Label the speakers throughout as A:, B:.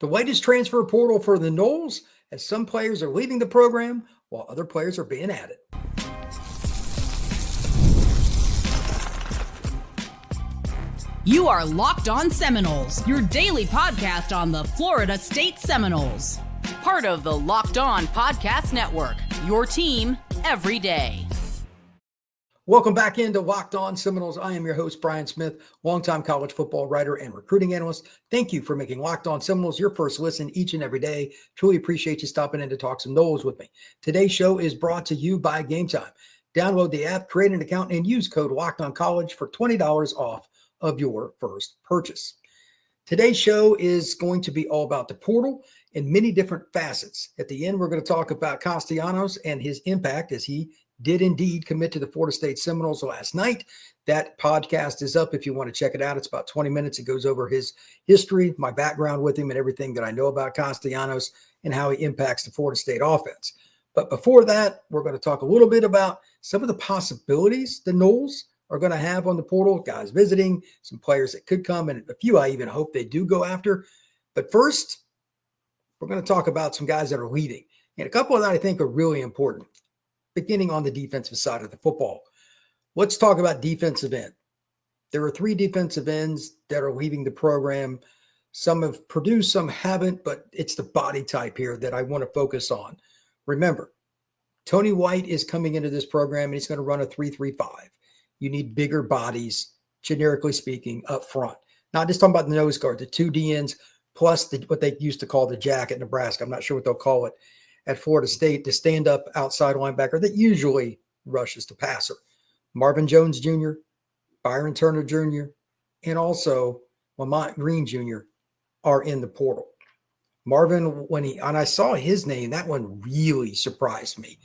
A: The latest transfer portal for the Noles, as some players are leaving the program while other players are being added.
B: You are Locked On Seminoles, your daily podcast on the Florida State Seminoles. Part of the Locked On Podcast Network, your team every day.
A: Welcome back into Locked On Seminoles. I am your host, Brian Smith, longtime college football writer and recruiting analyst. Thank you for making Locked On Seminoles your first listen each and every day. Truly appreciate you stopping in to talk some Noles with me. Today's show is brought to you by Game Time. Download the app, create an account, and use code LOCKEDONCollege for $20 off of your first purchase. Today's show is going to be all about the portal and many different facets. At the end, we're going to talk about Castellanos and his impact as he did indeed commit to the Florida State Seminoles last night. That podcast is up if you want to check it out. It's about 20 minutes. It goes over his history, my background with him, and everything that I know about Castellanos and how he impacts the Florida State offense. But before that, we're going to talk a little bit about some of the possibilities the Noles are going to have on the portal, guys visiting, some players that could come, and a few I even hope they do go after. But first, we're going to talk about some guys that are leaving, and a couple of that I think are really important. Beginning on the defensive side of the football. Let's talk about defensive end. There are 3 defensive ends that are leaving the program. Some have produced, some haven't, but it's the body type here that I want to focus on. Remember, Tony White is coming into this program and he's going to run a 3-3-5. You need bigger bodies, generically speaking, up front. Not just talking about the nose guard, the 2 DNs plus what they used to call the jack at Nebraska. I'm not sure what they'll call it at Florida State, the stand-up outside linebacker that usually rushes the passer. Marvin Jones Jr., Byron Turner Jr., and also Lamont Green Jr. are in the portal. Marvin, and I saw his name, that one really surprised me.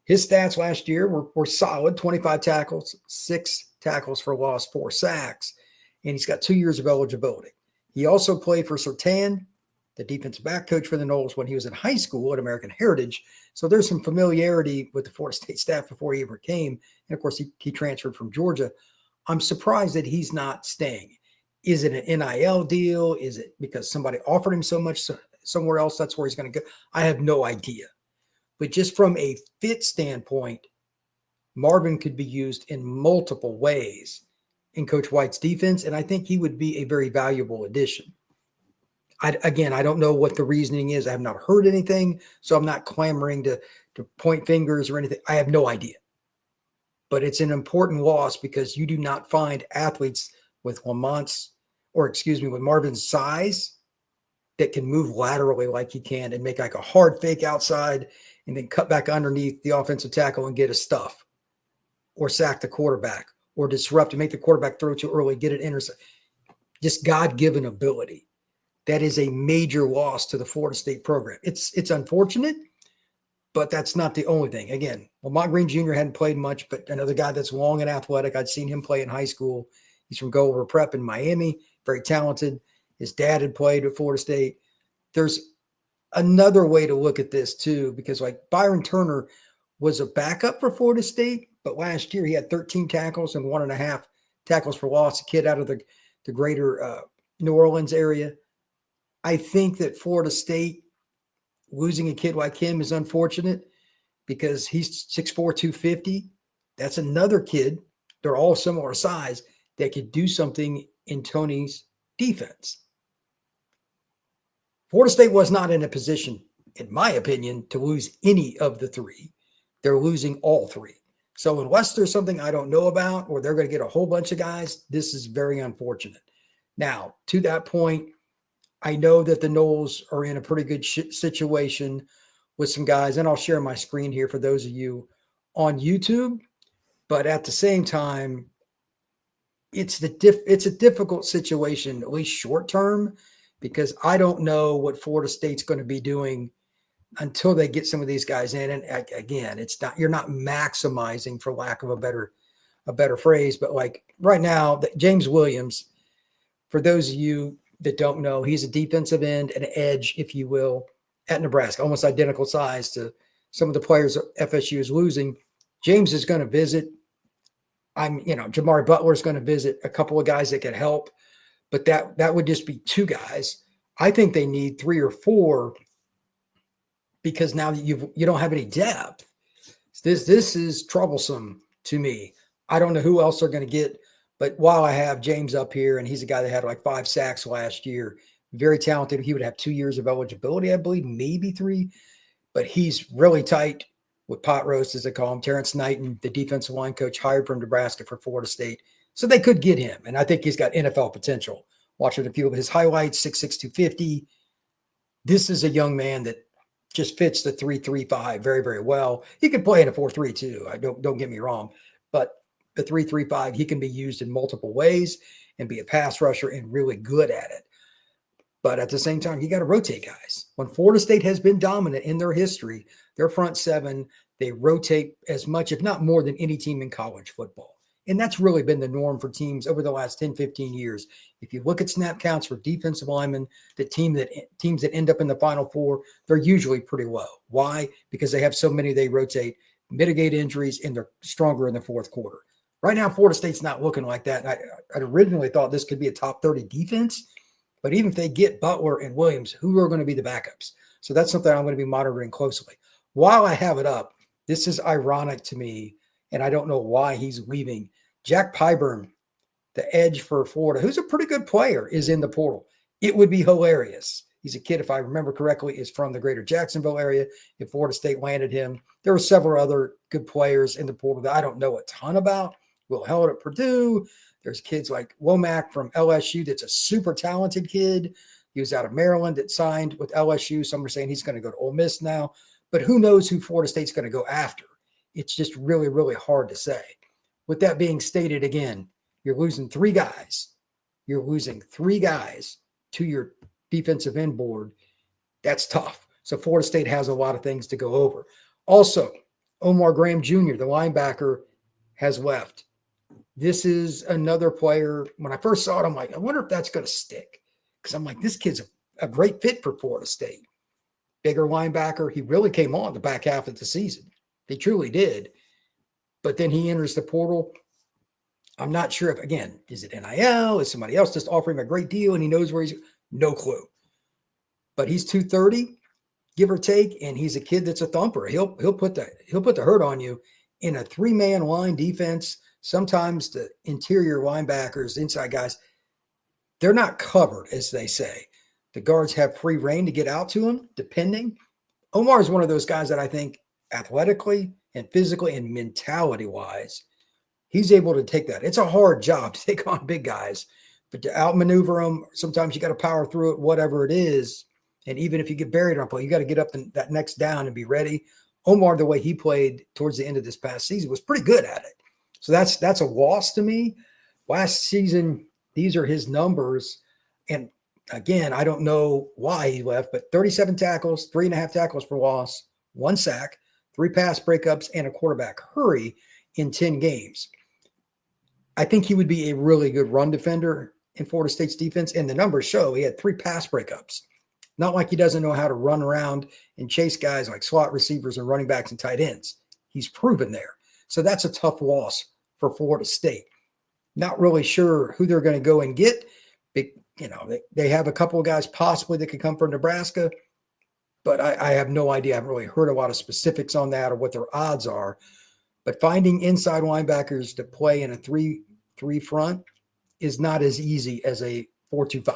A: His stats last year were solid, 25 tackles, 6 tackles for loss, 4 sacks, and he's got 2 years of eligibility. He also played for Sertan, the defensive back coach for the Noles, when he was in high school at American Heritage. So there's some familiarity with the Florida State staff before he ever came. And of course, he transferred from Georgia. I'm surprised that he's not staying. Is it an NIL deal? Is it because somebody offered him so much somewhere else? That's where he's going to go. I have no idea. But just from a fit standpoint, Marvin could be used in multiple ways in Coach White's defense. And I think he would be a very valuable addition. I don't know what the reasoning is. I have not heard anything, so I'm not clamoring to point fingers or anything. I have no idea. But it's an important loss because you do not find athletes with with Marvin's size that can move laterally like he can and make like a hard fake outside and then cut back underneath the offensive tackle and get a stuff or sack the quarterback or disrupt and make the quarterback throw too early, get it intercept. Just God-given ability. That is a major loss to the Florida State program. It's unfortunate, but that's not the only thing. Again, Lamont Green Jr. hadn't played much, but another guy that's long and athletic. I'd seen him play in high school. He's from Gulliver Prep in Miami, very talented. His dad had played at Florida State. There's another way to look at this too, because like Byron Turner was a backup for Florida State, but last year he had 13 tackles and 1.5 tackles for loss, a kid out of the greater New Orleans area. I think that Florida State losing a kid like him is unfortunate because he's 6'4", 250. That's another kid. They're all similar size that could do something in Tony's defense. Florida State was not in a position, in my opinion, to lose any of the 3. They're losing all 3. So unless there's something I don't know about or they're going to get a whole bunch of guys, this is very unfortunate. Now, to that point, I know that the Noles are in a pretty good situation with some guys, and I'll share my screen here for those of you on YouTube. But at the same time, it's a difficult situation, at least short term, because I don't know what Florida State's going to be doing until they get some of these guys in. And again, you're not maximizing, for lack of a better phrase, but like right now, James Williams, for those of you that don't know, he's a defensive end, an edge, if you will, at Nebraska, almost identical size to some of the players FSU is losing. James is going to visit. Jamari Butler is going to visit a couple of guys that can help, but that would just be 2 guys. I think they need 3 or 4 because now you don't have any depth. This is troublesome to me. I don't know who else they're going to get, but while I have James up here, and he's a guy that had like 5 sacks last year, very talented. He would have 2 years of eligibility, I believe, maybe 3, but he's really tight with pot roast, as they call him. Terrence Knighton, the defensive line coach, hired from Nebraska for Florida State. So they could get him, and I think he's got NFL potential. Watching a few of his highlights, 6'6", 250. This is a young man that just fits the 3-3-5 very, very well. He can play in a 4-3 too. Don't get me wrong, but the 3-3-5, he can be used in multiple ways and be a pass rusher and really good at it. But at the same time, you got to rotate guys. When Florida State has been dominant in their history, their front 7, they rotate as much, if not more, than any team in college football. And that's really been the norm for teams over the last 10, 15 years. If you look at snap counts for defensive linemen, the teams that end up in the Final Four, they're usually pretty low. Why? Because they have so many they rotate, mitigate injuries, and they're stronger in the fourth quarter. Right now, Florida State's not looking like that. I originally thought this could be a top 30 defense, but even if they get Butler and Williams, who are going to be the backups? So that's something I'm going to be monitoring closely. While I have it up, this is ironic to me, and I don't know why he's leaving. Jack Pyburn, the edge for Florida, who's a pretty good player, is in the portal. It would be hilarious. He's a kid, if I remember correctly, is from the greater Jacksonville area. If Florida State landed him, there were several other good players in the portal that I don't know a ton about. Will Held at Purdue. There's kids like Womack from LSU that's a super talented kid. He was out of Maryland that signed with LSU. Some are saying he's going to go to Ole Miss now. But who knows who Florida State's going to go after? It's just really, really hard to say. With that being stated again, you're losing 3 guys. You're losing 3 guys to your defensive end board. That's tough. So Florida State has a lot of things to go over. Also, Omar Graham Jr., the linebacker, has left. This is another player. When I first saw it, I'm like, I wonder if that's going to stick. Because I'm like, this kid's a great fit for Florida State. Bigger linebacker. He really came on the back half of the season. They truly did. But then he enters the portal. I'm not sure if, again, is it NIL? Is somebody else just offering him a great deal and he knows where he's? No clue. But he's 230, give or take, and he's a kid that's a thumper. He'll put the hurt on you in a 3-man line defense. Sometimes the interior linebackers, inside guys, they're not covered, as they say. The guards have free reign to get out to him, depending. Omar is one of those guys that I think athletically and physically and mentality-wise, he's able to take that. It's a hard job to take on big guys, but to outmaneuver them, sometimes you got to power through it, whatever it is. And even if you get buried on a play, you got to get up that next down and be ready. Omar, the way he played towards the end of this past season, was pretty good at it. So that's a loss to me. Last season, these are his numbers. And again, I don't know why he left, but 37 tackles, 3.5 tackles for loss, 1 sack, 3 pass breakups, and a quarterback hurry in 10 games. I think he would be a really good run defender in Florida State's defense, and the numbers show he had 3 pass breakups. Not like he doesn't know how to run around and chase guys like slot receivers and running backs and tight ends. He's proven there. So that's a tough loss for Florida State. Not really sure who they're going to go and get. They have a couple of guys possibly that could come from Nebraska, but I have no idea. I haven't really heard a lot of specifics on that or what their odds are. But finding inside linebackers to play in a 3-3 front is not as easy as a 4-2-5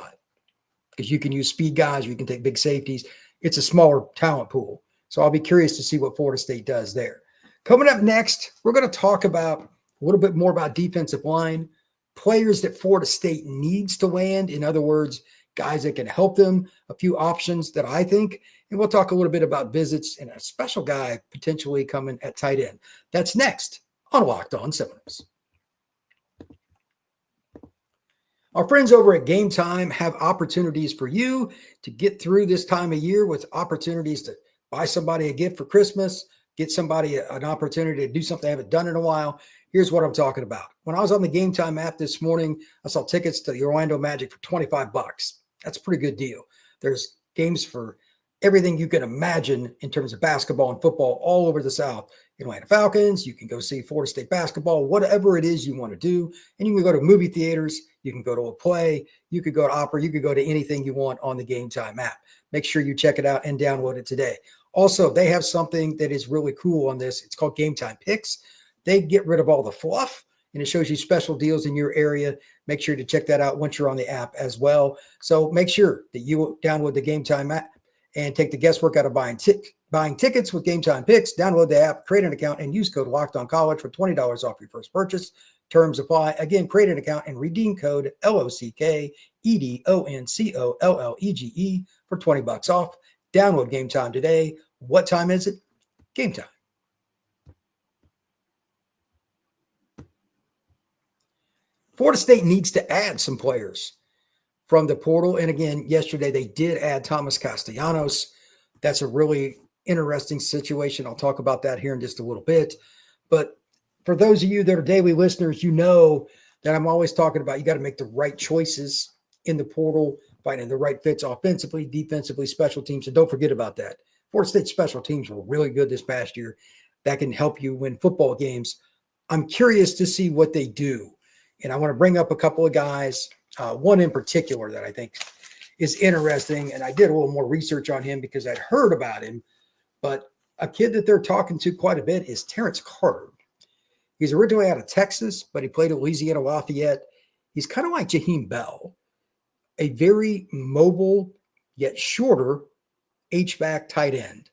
A: because you can use speed guys or you can take big safeties. It's a smaller talent pool. So I'll be curious to see what Florida State does there. Coming up next, we're going to talk about a little bit more about defensive line, players that Florida State needs to land. In other words, guys that can help them, a few options that I think, and we'll talk a little bit about visits and a special guy potentially coming at tight end. That's next on Locked On Seminoles. Our friends over at Game Time have opportunities for you to get through this time of year with opportunities to buy somebody a gift for Christmas, get somebody an opportunity to do something they haven't done in a while. Here's what I'm talking about. When I was on the Game Time app this morning, I saw tickets to the Orlando Magic for $25. That's a pretty good deal. There's games for everything you can imagine in terms of basketball and football all over the South. Atlanta Falcons, you can go see Florida State basketball, whatever it is you want to do. And you can go to movie theaters. You can go to a play. You could go to Opera. You could go to anything you want on the Game Time app. Make sure you check it out and download it today. Also, they have something that is really cool on this. It's called Game Time Picks. They get rid of all the fluff, and it shows you special deals in your area. Make sure to check that out once you're on the app as well. So make sure that you download the Game Time app and take the guesswork out of buying tickets with Game Time Picks. Download the app, create an account, and use code LOCKEDONCollege for $20 off your first purchase. Terms apply. Again, create an account and redeem code LOCKEDONCOLLEGE for $20 off. Download Game Time today. What time is it? Game time. Florida State needs to add some players from the portal. And again, yesterday they did add Thomas Castellanos. That's a really interesting situation. I'll talk about that here in just a little bit. But for those of you that are daily listeners, you know that I'm always talking about you got to make the right choices in the portal, finding the right fits offensively, defensively, special teams. So don't forget about that. Florida State special teams were really good this past year. That can help you win football games. I'm curious to see what they do. And I want to bring up a couple of guys, one in particular that I think is interesting. And I did a little more research on him because I'd heard about him. But a kid that they're talking to quite a bit is Terrence Carter. He's originally out of Texas, but he played at Louisiana Lafayette. He's kind of like Jaheim Bell, a very mobile yet shorter H-back tight end,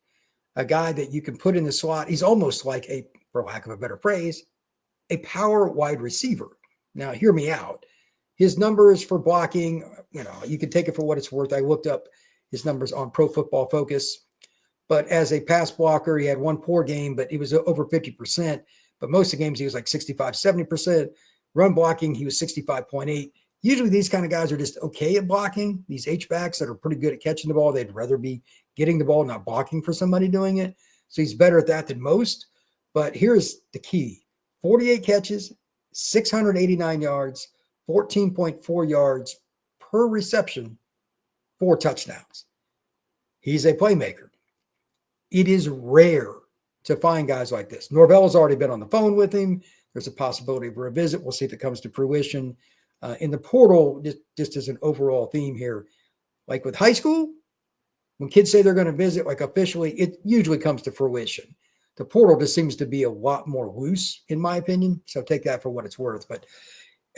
A: a guy that you can put in the slot. He's almost like a, for lack of a better phrase, a power wide receiver. Now, hear me out. His numbers for blocking, you can take it for what it's worth. I looked up his numbers on Pro Football Focus. But as a pass blocker, he had one poor game, but he was over 50%. But most of the games, he was like 65, 70%. Run blocking, he was 65.8. Usually these kind of guys are just okay at blocking. These H-backs that are pretty good at catching the ball, they'd rather be getting the ball, not blocking for somebody doing it. So he's better at that than most. But here's the key. 48 catches, 689 yards, 14.4 yards per reception, 4 touchdowns. He's a playmaker. It is rare to find guys like this. Norvell has already been on the phone with him. There's a possibility for a visit. We'll see if it comes to fruition. In the portal, just as an overall theme here, like with high school, when kids say they're going to visit, like officially, it usually comes to fruition. The portal just seems to be a lot more loose, in my opinion. So take that for what it's worth. But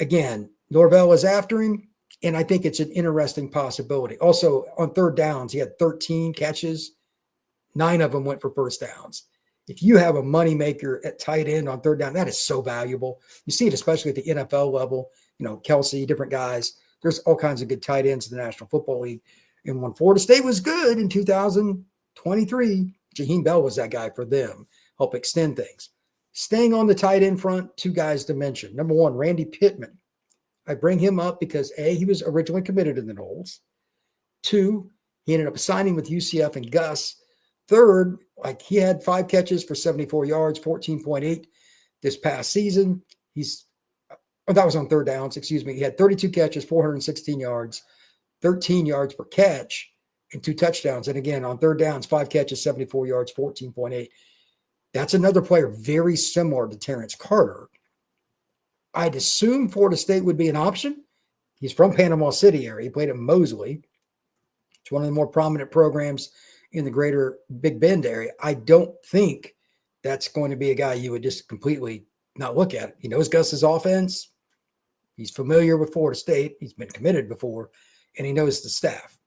A: again, Norvell is after him, and I think it's an interesting possibility. Also, on third downs, he had 13 catches. 9 of them went for first downs. If you have a moneymaker at tight end on third down, that is so valuable. You see it especially at the NFL level. Kelsey, different guys. There's all kinds of good tight ends in the National Football League. And when Florida State was good in 2023, Jaheim Bell was that guy for them, help extend things. Staying on the tight end front, 2 guys to mention. Number 1, Randy Pittman. I bring him up because A, he was originally committed to the Noles. 2, he ended up signing with UCF and Gus. 3rd, he had 5 catches for 74 yards, 14.8 this past season. That was on third downs, He had 32 catches, 416 yards, 13 yards per catch, and 2 touchdowns. And again, on third downs, 5 catches, 74 yards, 14.8. That's another player very similar to Terrence Carter. I'd assume Florida State would be an option. He's from Panama City area. He played at Mosley. It's one of the more prominent programs in the greater Big Bend area. I don't think that's going to be a guy you would just completely not look at. He knows Gus's offense. He's familiar with Florida State. He's been committed before, and he knows the staff.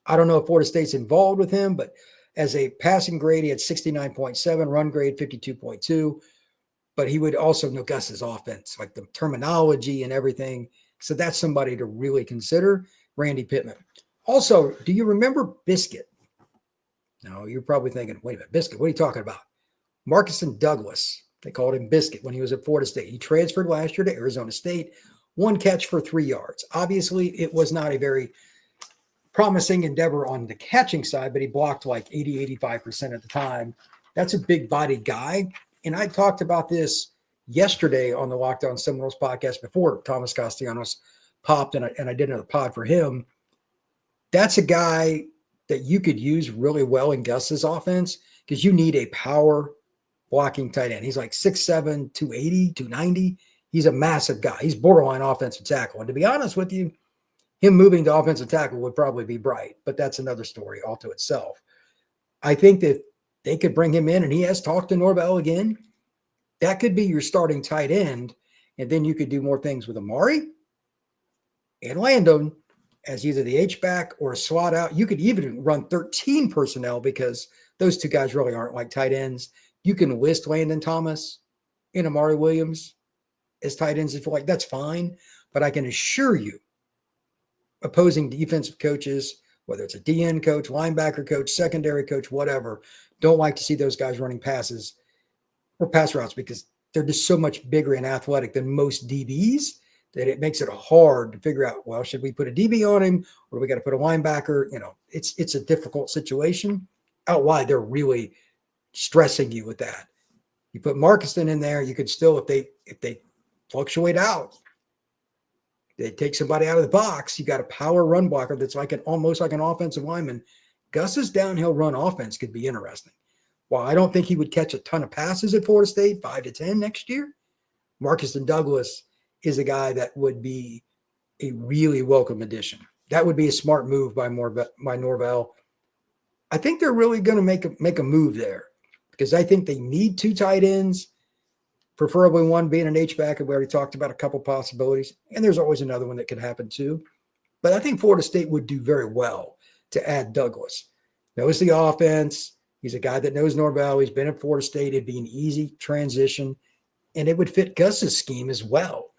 A: I don't know if Florida State's involved with him, but as a passing grade, he had 69.7, run grade 52.2, but he would also know Gus's offense, like the terminology and everything. So that's somebody to really consider, Randy Pittman. Also, do you remember Biscuit? No, you're probably thinking, wait a minute, Biscuit, what are you talking about? Marcusson Douglas, they called him Biscuit when he was at Florida State. He transferred last year to Arizona State, 1 catch for 3 yards. Obviously, it was not a very promising endeavor on the catching side, but he blocked like 85% of the time. That's a big-bodied guy. And I talked about this yesterday on the Locked On Seminoles podcast before Thomas Castellanos popped, and I did another pod for him. That's a guy that you could use really well in Gus's offense because you need a power blocking tight end. He's like 6'7", 280, 290. He's a massive guy. He's borderline offensive tackle. And to be honest with you, him moving to offensive tackle would probably be bright, but that's another story all to itself. I think that they could bring him in, and he has talked to Norvell again. That could be your starting tight end, and then you could do more things with Amari and Landon as either the H-back or a slot out. You could even run 13 personnel because those two guys really aren't like tight ends. You can list Landon Thomas and Amari Williams as tight ends if you like. That's fine, but I can assure you opposing defensive coaches, whether it's a DN coach, linebacker coach, secondary coach, whatever, don't like to see those guys running passes or pass routes because they're just so much bigger and athletic than most DBs that it makes it hard to figure out, well, should we put a DB on him or do we got to put a linebacker? You know, it's a difficult situation. Out wide, they're really stressing you with that. You put Marcuston in there, you could still, if they fluctuate out, they take somebody out of the box. You got a power run blocker that's almost like an offensive lineman. Gus's downhill run offense could be interesting. While I don't think he would catch a ton of passes at Florida State, 5 to 10 next year, Marcuston Douglas is a guy that would be a really welcome addition. That would be a smart move by Norvell. I think they're really going to make a move there because I think they need 2 tight ends, preferably one being an H-back. We already talked about a couple possibilities, and there's always another one that could happen too. But I think Florida State would do very well to add Douglas. Knows the offense. He's a guy that knows Norvell. He's been at Florida State. It'd be an easy transition, and it would fit Gus's scheme as well.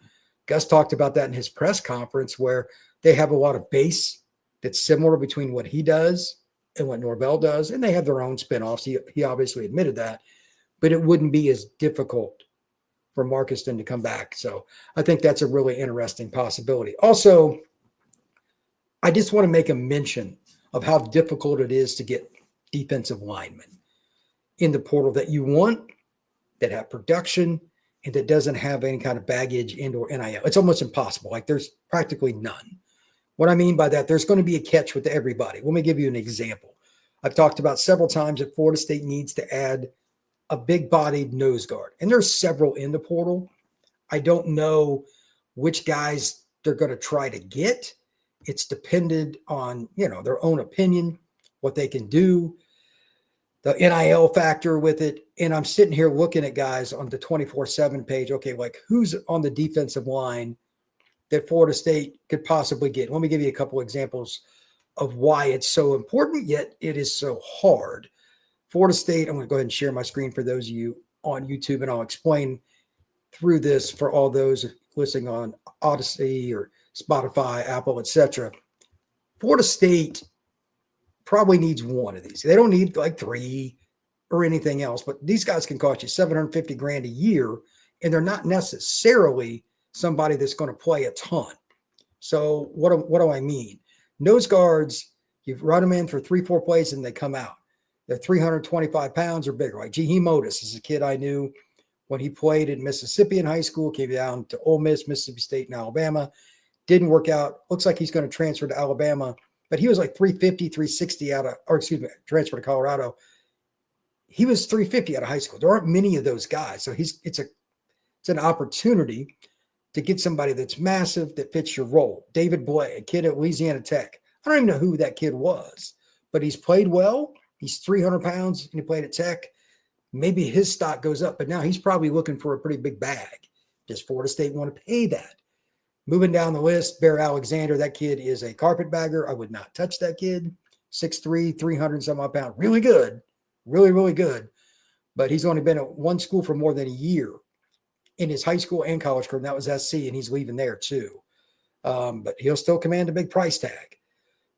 A: Gus talked about that in his press conference where they have a lot of base that's similar between what he does and what Norvell does, and they have their own spinoffs. He obviously admitted that, but it wouldn't be as difficult for Marcuston to come back. So I think that's a really interesting possibility. Also, I just want to make a mention of how difficult it is to get defensive linemen in the portal that you want, that have production, and that doesn't have any kind of baggage and/or NIL. It's almost impossible. Like there's practically none. What I mean by that, there's going to be a catch with everybody. Let me give you an example. I've talked about several times that Florida State needs to add a big-bodied nose guard, and there's several in the portal. I don't know which guys they're going to try to get. It's dependent on, their own opinion, what they can do, the NIL factor with it. And I'm sitting here looking at guys on the 24/7 page. Okay, like who's on the defensive line that Florida State could possibly get? Let me give you a couple examples of why it's so important, yet it is so hard. Florida State, I'm going to go ahead and share my screen for those of you on YouTube, and I'll explain through this for all those listening on Odyssey or Spotify, Apple, etc. Florida State probably needs one of these. They don't need like 3 or anything else, but these guys can cost you $750,000 a year, and they're not necessarily somebody that's going to play a ton. So what do I mean? Nose guards, you run them in for 3-4 plays and they come out. They're 325 pounds or bigger. Like Jaheim Otis is a kid I knew when he played in Mississippi in high school, came down to Ole Miss, Mississippi State, and Alabama. Didn't work out. Looks like he's going to transfer to Alabama, but he was like 350, 360 transfer to Colorado. He was 350 out of high school. There aren't many of those guys. So it's an opportunity to get somebody that's massive that fits your role. David Blay, a kid at Louisiana Tech. I don't even know who that kid was, but he's played well. He's 300 pounds and he played at Tech. Maybe his stock goes up, but now he's probably looking for a pretty big bag. Does Florida State want to pay that? Moving down the list, Bear Alexander, that kid is a carpetbagger. I would not touch that kid. 6'3", 300 some odd pounds. Really good. Really, really good. But he's only been at one school for more than a year in his high school and college career. And that was SC, and he's leaving there too. But he'll still command a big price tag.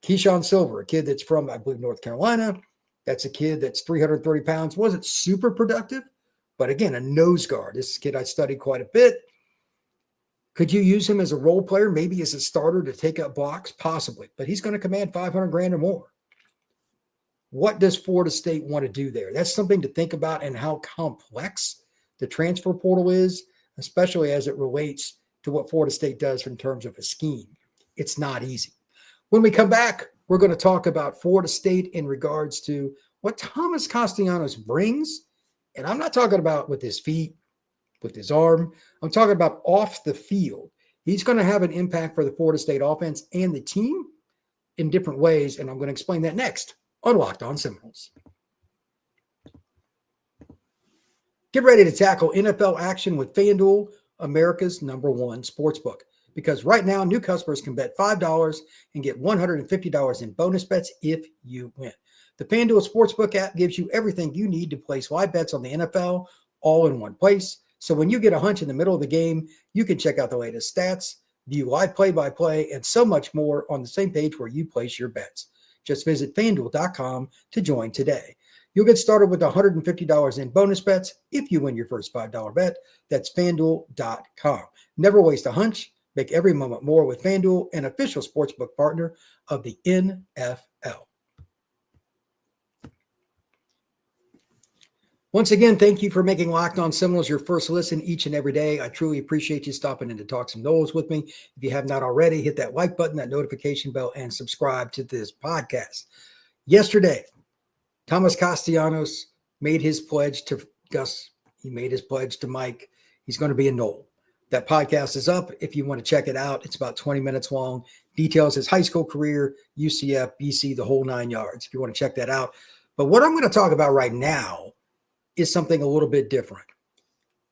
A: Keyshawn Silver, a kid that's from, I believe, North Carolina. That's a kid that's 330 pounds. Wasn't super productive, but again, a nose guard. This is a kid I studied quite a bit. Could you use him as a role player, maybe as a starter to take up blocks? Possibly, but he's going to command $500,000 or more. What does Florida State want to do there? That's something to think about, and how complex the transfer portal is, especially as it relates to what Florida State does in terms of a scheme. It's not easy. When we come back, we're going to talk about Florida State in regards to what Thomas Castellanos brings. And I'm not talking about with his feet with his arm. I'm talking about off the field. He's going to have an impact for the Florida State offense and the team in different ways, and I'm going to explain that next on Locked On Seminoles. Get ready to tackle NFL action with FanDuel, America's #1 sportsbook. Because right now, new customers can bet $5 and get $150 in bonus bets if you win. The FanDuel Sportsbook app gives you everything you need to place live bets on the NFL all in one place. So when you get a hunch in the middle of the game, you can check out the latest stats, view live play-by-play, and so much more on the same page where you place your bets. Just visit FanDuel.com to join today. You'll get started with $150 in bonus bets if you win your first $5 bet. That's FanDuel.com. Never waste a hunch. Make every moment more with FanDuel, an official sportsbook partner of the NFL. Once again, thank you for making Locked On Seminoles your first listen each and every day. I truly appreciate you stopping in to talk some Noles with me. If you have not already, hit that like button, that notification bell, and subscribe to this podcast. Yesterday, Thomas Castellanos made his pledge to Gus. He made his pledge to Mike. He's going to be a Nole. That podcast is up. If you want to check it out, it's about 20 minutes long. Details his high school career, UCF, BC, the whole 9 yards, if you want to check that out. But what I'm going to talk about right now is something a little bit different.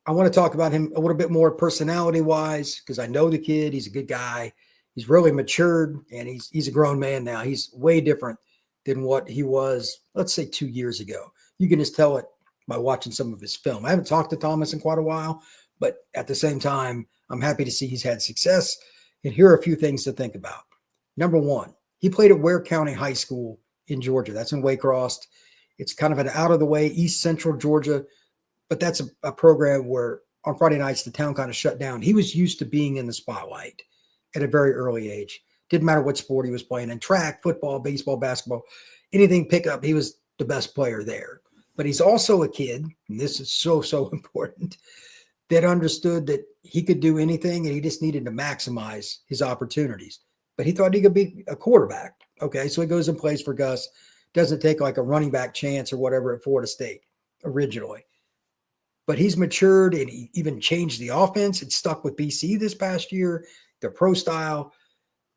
A: I want to talk about him a little bit more personality-wise because I know the kid. He's a good guy. He's really matured, and he's a grown man now. He's way different than what he was, let's say, 2 years ago. You can just tell it by watching some of his film. I haven't talked to Thomas in quite a while, but at the same time, I'm happy to see he's had success. And here are a few things to think about. Number one, he played at Ware County High School in Georgia. That's in Waycross. It's kind of an out-of-the-way East Central Georgia, but that's a program where on Friday nights the town kind of shut down. He was used to being in the spotlight at a very early age. Didn't matter what sport he was playing in, track, football, baseball, basketball, anything pickup, he was the best player there. But he's also a kid, and this is so important, that understood that he could do anything and he just needed to maximize his opportunities. But he thought he could be a quarterback. Okay, so he goes and plays for Gus. Doesn't take like a running back chance or whatever at Florida State originally. But he's matured and he even changed the offense. It stuck with BC this past year, the pro style.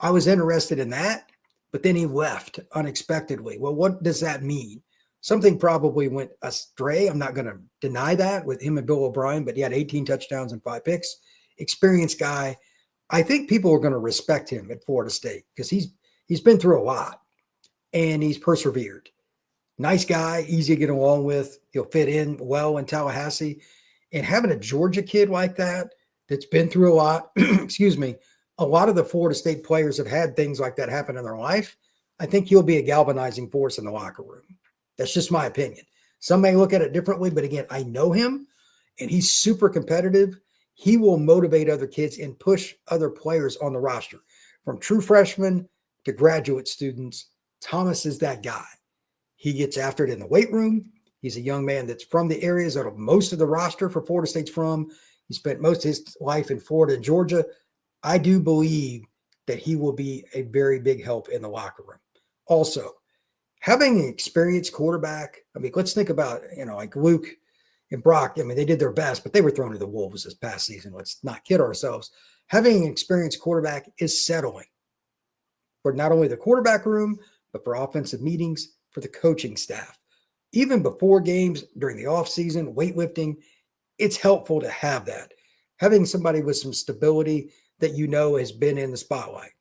A: I was interested in that, but then he left unexpectedly. Well, what does that mean? Something probably went astray. I'm not going to deny that with him and Bill O'Brien, but he had 18 touchdowns and 5 picks. Experienced guy. I think people are going to respect him at Florida State because he's been through a lot and he's persevered. Nice guy, easy to get along with. He'll fit in well in Tallahassee. And having a Georgia kid like that that's been through a lot, excuse me, a lot of the Florida State players have had things like that happen in their life. I think he'll be a galvanizing force in the locker room. That's just my opinion. Some may look at it differently, but again, I know him and he's super competitive. He will motivate other kids and push other players on the roster. From true freshmen to graduate students, Thomas is that guy. He gets after it in the weight room. He's a young man that's from the areas that most of the roster for Florida State's from. He spent most of his life in Florida and Georgia. I do believe that he will be a very big help in the locker room. Also, having an experienced quarterback, I mean, let's think about, like Luke and Brock. I mean, they did their best, but they were thrown to the wolves this past season. Let's not kid ourselves. Having an experienced quarterback is settling for not only the quarterback room, but for offensive meetings, for the coaching staff. Even before games, during the offseason, weightlifting, it's helpful to have that. Having somebody with some stability that has been in the spotlight.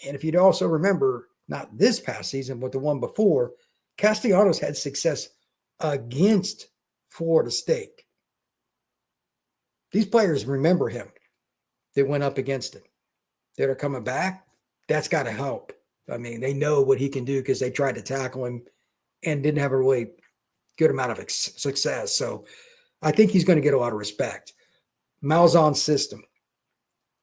A: And if you'd also remember, not this past season, but the one before, Castellanos had success against Florida State. These players remember him. They went up against him. That are coming back, that's got to help. I mean, they know what he can do because they tried to tackle him and didn't have a really good amount of success. So I think he's going to get a lot of respect. Malzahn's system.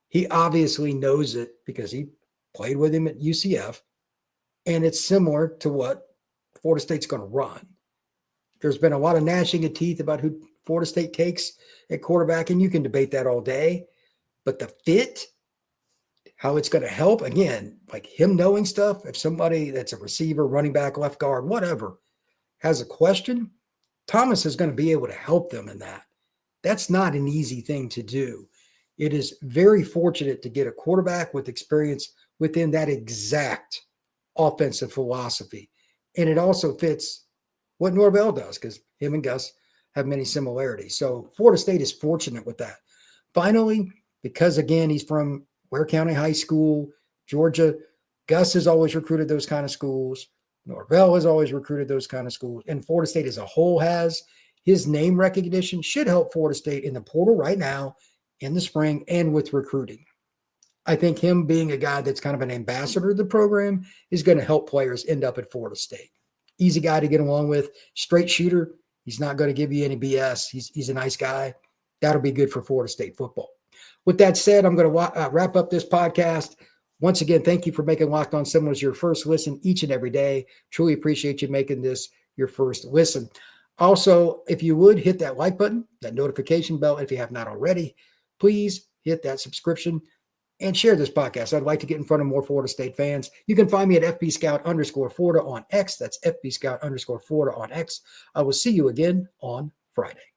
A: He obviously knows it because he played with him at UCF, and it's similar to what Florida State's going to run. There's been a lot of gnashing of teeth about who Florida State takes at quarterback, and you can debate that all day. But the fit, how it's going to help, again, like him knowing stuff, if somebody that's a receiver, running back, left guard, whatever, has a question, Thomas is going to be able to help them in that. That's not an easy thing to do. It is very fortunate to get a quarterback with experience within that exact offensive philosophy. And it also fits what Norvell does because him and Gus have many similarities. So Florida State is fortunate with that. Finally, because again, he's from Ware County High School, Georgia, Gus has always recruited those kind of schools. Norvell has always recruited those kind of schools. And Florida State as a whole has. His name recognition should help Florida State in the portal right now, in the spring, and with recruiting. I think him being a guy that's kind of an ambassador of the program is going to help players end up at Florida State. Easy guy to get along with, straight shooter. He's not going to give you any BS. He's a nice guy. That'll be good for Florida State football. With that said, I'm going to wrap up this podcast. Once again, thank you for making Locked On Seminoles your first listen each and every day. Truly appreciate you making this your first listen. Also, if you would hit that like button, that notification bell, if you have not already, please hit that subscription and share this podcast. I'd like to get in front of more Florida State fans. You can find me at FBScout_Florida on X. That's FBScout_Florida on X. I will see you again on Friday.